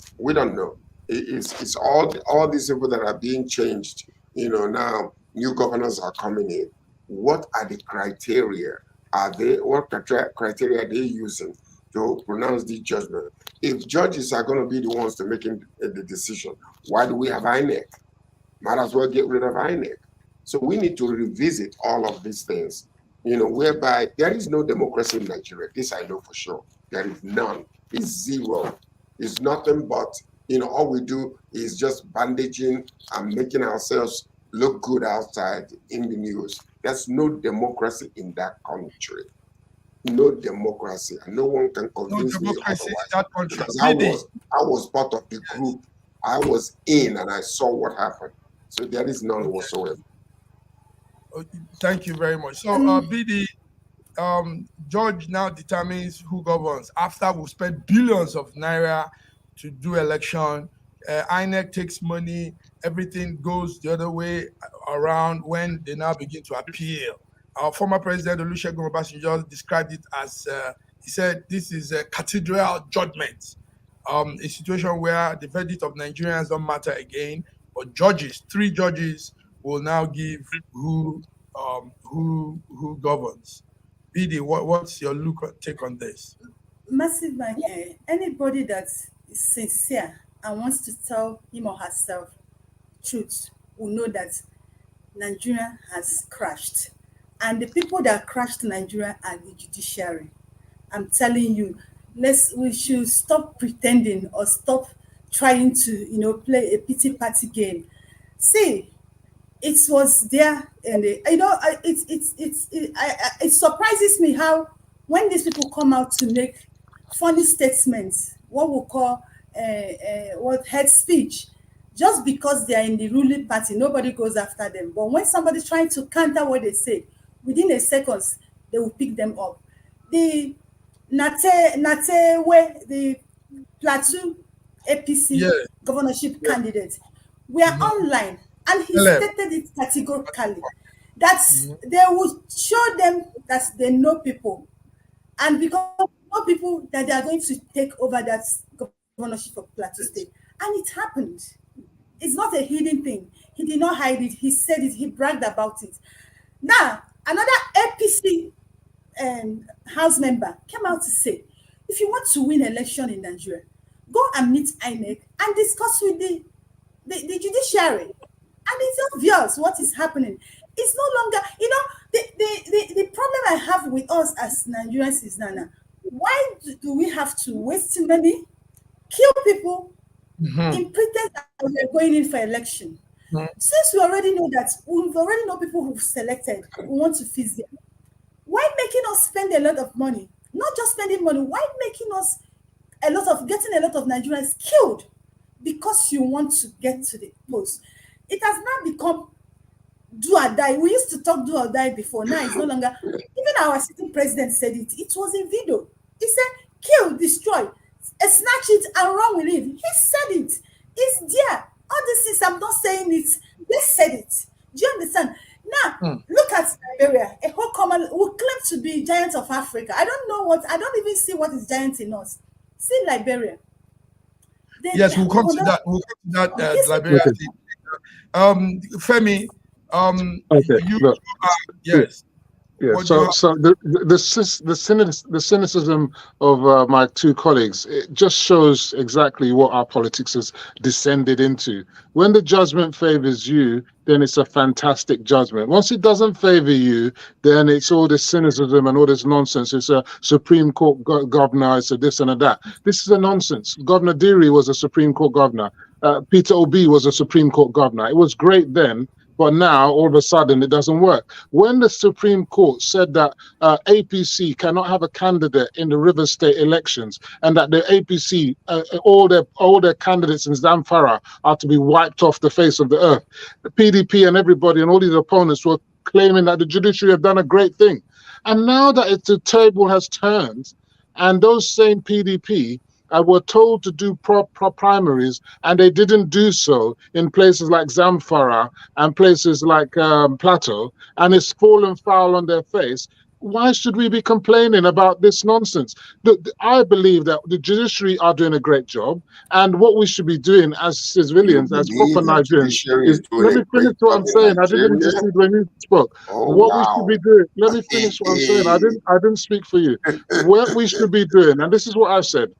It's all these people that are being changed. Now new governors are coming in. What are the criteria? What criteria are they using to pronounce the judgment? If judges are going to be the ones to making the decision, why do we have INEC? Might as well get rid of INEC. So we need to revisit all of these things, whereby there is no democracy in Nigeria. This I know for sure. There is none. It's zero. It's nothing but, all we do is just bandaging and making ourselves look good outside in the news. There's no democracy in that country. No democracy. And no one can convince me otherwise. In that country. Because I was part of the group. I was in and I saw what happened. So there is none whatsoever. Thank you very much. So, BD, George now determines who governs. After we've spent billions of naira to do election, INEC takes money, everything goes the other way around when they now begin to appeal. Our former president, Olusegun Obasanjo, described it as He said this is a cathedral judgment, a situation where the verdict of Nigerians don't matter again, but judges, 3 judges, will now give who governs. BD, what's your take on this? Massive, anybody that is sincere and wants to tell him or herself truth will know that Nigeria has crashed. And the people that crashed Nigeria are the judiciary. I'm telling you, we should stop pretending or stop trying to, play a pity party game. See, it was there, and it surprises me how when these people come out to make funny statements, what we call head speech, just because they are in the ruling party, nobody goes after them. But when somebody's trying to counter what they say, within a second, they will pick them up. The the Plateau APC governorship candidate, we are online, and he stated it categorically that they would show them that they know people, and because know people that they are going to take over that governorship of Plateau State, and it happened. It's not a hidden thing. He did not hide it. He said it. He bragged about it. Now, another APC House member came out to say, if you want to win election in Nigeria, go and meet INEC and discuss with the judiciary. And it's obvious what is happening. It's no longer, the problem I have with us as Nigerians is now, why do we have to waste money, kill people, in pretense that we're going in for election? Since we already know people who've selected, who want to fix them, why making us spend a lot of money? Not just spending money, why making us getting a lot of Nigerians killed because you want to get to the post? It has now become do or die. We used to talk do or die before. Now it's no longer. Even our sitting president said it. It was in video. He said, kill, destroy, snatch it and run with it. He said it. It's there. All this is, I'm not saying it. They said it. Do you understand? Now, look at Liberia. A whole common, we claim to be giants of Africa. I don't even see what is giant in us. See Liberia. Yes, we'll come to that. We'll come to that, Liberia. Femi, yes. Yeah. So the cynicism of my two colleagues, it just shows exactly what our politics has descended into. When the judgment favors you, then it's a fantastic judgment. Once it doesn't favor you, then it's all this cynicism and all this nonsense. It's a Supreme Court governor, it's a this and a that. This is a nonsense. Governor Deary was a Supreme Court governor. Peter Obi was a Supreme Court governor. It was great then, but now all of a sudden it doesn't work. When the Supreme Court said that APC cannot have a candidate in the River State elections, and that the APC, all their candidates in Zamfara are to be wiped off the face of the earth, the PDP and everybody and all these opponents were claiming that the judiciary have done a great thing. And now that the table has turned, and those same PDP were told to do primaries, and they didn't do so in places like Zamfara and places like Plateau, and it's fallen foul on their face. Why should we be complaining about this nonsense? I believe that the judiciary are doing a great job, and what we should be doing as civilians, as proper Nigerians, is, let me finish what I'm saying. I didn't intercede when you spoke. We should be doing, let me finish what I'm saying. I didn't speak for you. What we should be doing, and this is what I've said,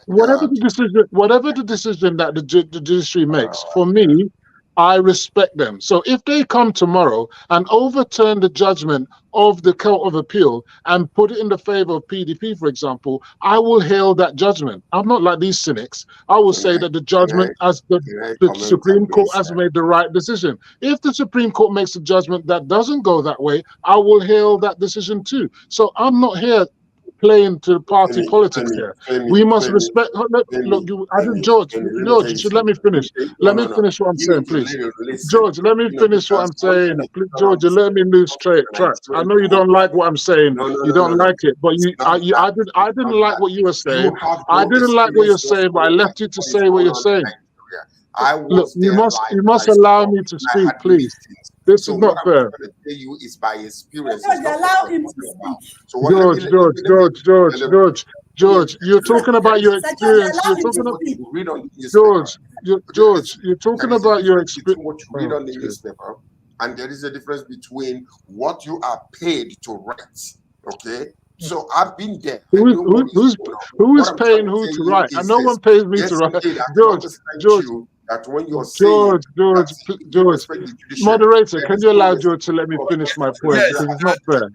whatever the decision that the judiciary makes, for me, I respect them. So if they come tomorrow and overturn the judgment of the Court of Appeal and put it in the favor of PDP, for example, I will hail that judgment. I'm not like these cynics. I will say that the judgment as the Supreme Court has made the right decision. If the Supreme Court makes a judgment that doesn't go that way, I will hail that decision too. So I'm not here playing to party politics here. We must respect. George, you should let me finish. Let me finish what I'm saying, please. George, let me finish what I'm saying. George, you let me lose track. I know you don't like what I'm saying. You don't like it, but I didn't like what you were saying. I didn't like what you're saying, but I left you to say what you're saying. I Look, was there you live. must I allow saw, me to and I speak, had please. listings. This So is what not I'm fair. trying to tell you is by experience. George, It's not what allow I'm him to talking speak. about. So what, let me You're talking about your Sir George, experience. allow You're him to talking about what speak. you read on the newspaper. George, you're There talking is a about your difference experience. between what you read on the newspaper, and there is a difference between what you are paid to write. Okay, so I've been there. I know what is going on. Who is What I'm trying paying to who tell to you write? And is no this. one pays me to Yes, write. indeed, I can George, understand George, you that when you're saying that you George, respect the judiciary, moderator, there can is you no allow respect George to let me for finish my point? Yes, Because it's not fair.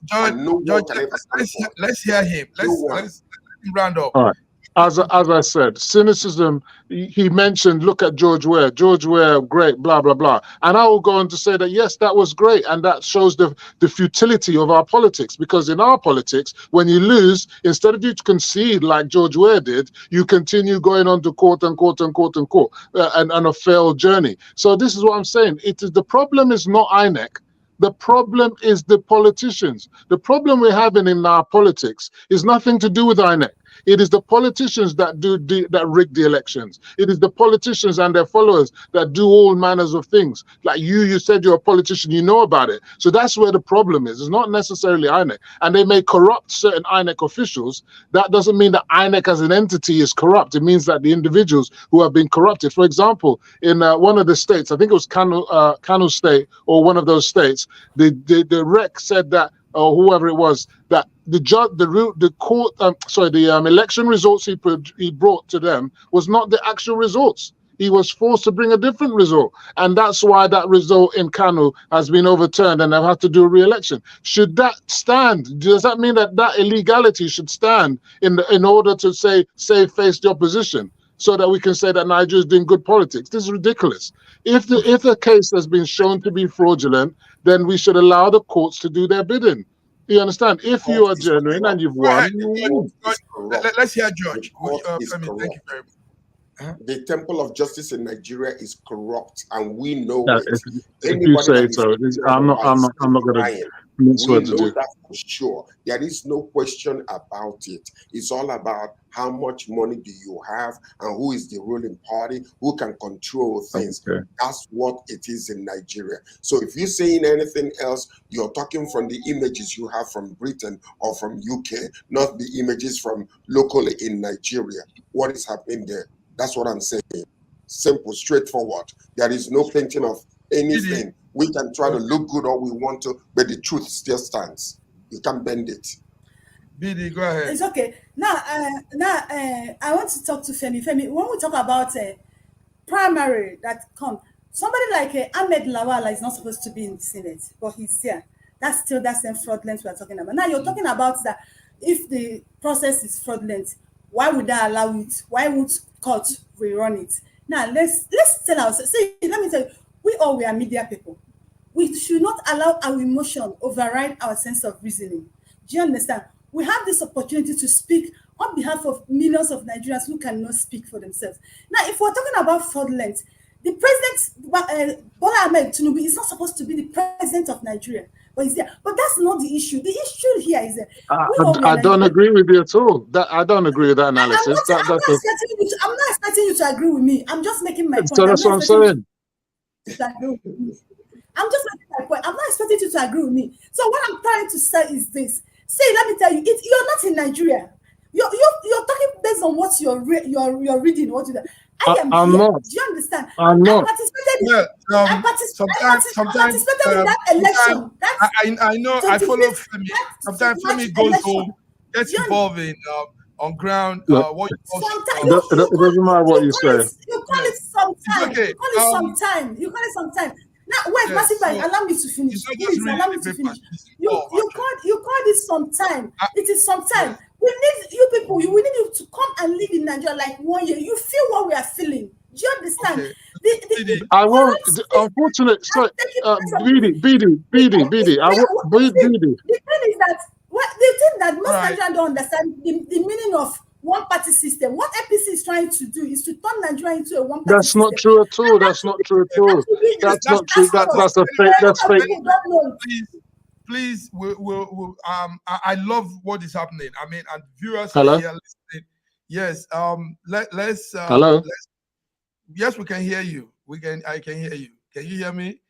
George, and no George, one can ever stand for it. let's hear him. No Let's one. let him round up. All right. As I said, cynicism, he mentioned, look at George Weah. George Weah, great, blah, blah, blah. And I will go on to say that, yes, that was great. And that shows the futility of our politics. Because in our politics, when you lose, instead of you to concede like George Weah did, you continue going on to court and court and court and court and a failed journey. So this is what I'm saying. The problem is not INEC. The problem is the politicians. The problem we're having in our politics is nothing to do with INEC. It is the politicians that that rig the elections. It is the politicians and their followers that do all manners of things. Like you said you're a politician, you know about it. So that's where the problem is. It's not necessarily INEC. And they may corrupt certain INEC officials. That doesn't mean that INEC as an entity is corrupt. It means that the individuals who have been corrupted. For example, in one of the states, I think it was Kano State or one of those states, the rec said that, or whoever it was, that the judge, the election results he brought to them was not the actual results. He was forced to bring a different result, and that's why that result in Kano has been overturned, and they've had to do a re-election. Should that stand? Does that mean that illegality should stand in order to face the opposition, so that we can say that Nigeria is doing good politics? This is ridiculous. If the case has been shown to be fraudulent, then we should allow the courts to do their bidding. You understand? If you are genuine and you've won, you win. Let's hear George. Femi, thank you very much. The temple of justice in Nigeria is corrupt, and we know Yeah, it. if you say so, I'm not going to mince We words know to do. that for sure. There is no question about it. It's all about how much money do you have and who is the ruling party, who can control things. Okay. That's what it is in Nigeria. So if you're saying anything else, you're talking from the images you have from Britain or from UK, not the images from locally in Nigeria. What is happening there? That's what I'm saying. Simple, straightforward. There is no painting of anything. We can try to look good all we want to, but the truth still stands. You can't bend it. BD, go ahead. It's okay. Now, I want to talk to Femi. Femi, when we talk about primary that come, somebody like Ahmed Lawala is not supposed to be in the Senate, but he's here. That's still that same fraudulence we're talking about. Now, you're talking about that if the process is fraudulent, why would I allow it? Why would court rerun it? Now, let's tell ourselves. See, let me tell you, we are media people. We should not allow our emotion override our sense of reasoning. Do you understand? We have this opportunity to speak on behalf of millions of Nigerians who cannot speak for themselves. Now, if we're talking about fraudulence, the president, Bola Ahmed Tinubu, is not supposed to be the president of Nigeria, but he's there. But that's not the issue. The issue here is that I don't agree with you at all. I don't agree with that analysis. I'm not expecting you to agree with me. I'm just making my point. So that's what I'm saying. I'm just making my point. I'm not expecting you to agree with me. So what I'm trying to say is this. See, let me tell you, you're not in Nigeria. You're talking based on what you're reading. I am I'm here. not. Do you understand? I'm not. I participated in that election. I know. I follow Femi. Sometimes Femi goes home, gets involved in on ground. What it doesn't matter what you say. You call it sometime. Okay. You call it sometime. Now, wait, Massive Bank, allow me to finish. Please, allow me to finish. You call this sometime. It is sometime. We need you people. We need you to come and live in Nigeria like 1 year. You feel what we are feeling. Do you understand? Okay. I won't. Unfortunately, sorry, BD. The thing is that most Nigerians don't understand the meaning of one-party system. What APC is trying to do is to turn Nigeria into a one-party system. That's not true at all. That's not true at all. That's not true. That's a fake. That's fake. Please, I love what is happening. I mean, and viewers Hello? are here listening. Yes. Let's. Hello. Yes, we can hear you. I can hear you. Can you hear me?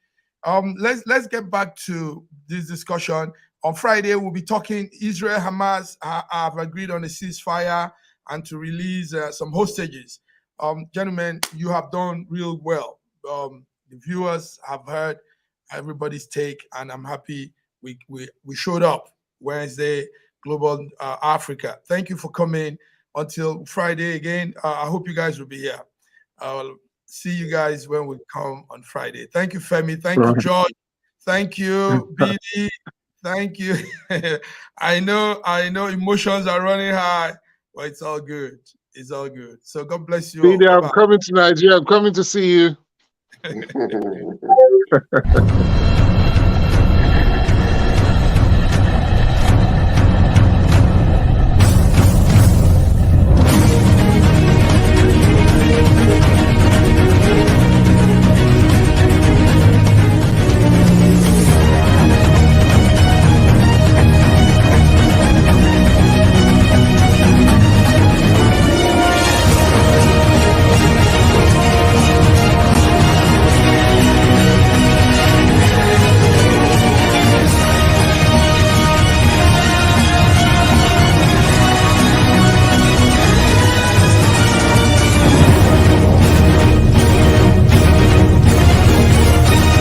Let's get back to this discussion. On Friday, we'll be talking Israel, Hamas have agreed on a ceasefire and to release some hostages. Gentlemen, you have done real well. The viewers have heard everybody's take, and I'm happy we showed up Wednesday, Global Africa. Thank you for coming. Until Friday again, I hope you guys will be here. I'll see you guys when we come on Friday. Thank you, Femi. Thank you, George. Thank you, BD. Thank you. I know emotions are running high, but it's all good. It's all good. So God bless you all. I'm coming to Nigeria. I'm coming to see you.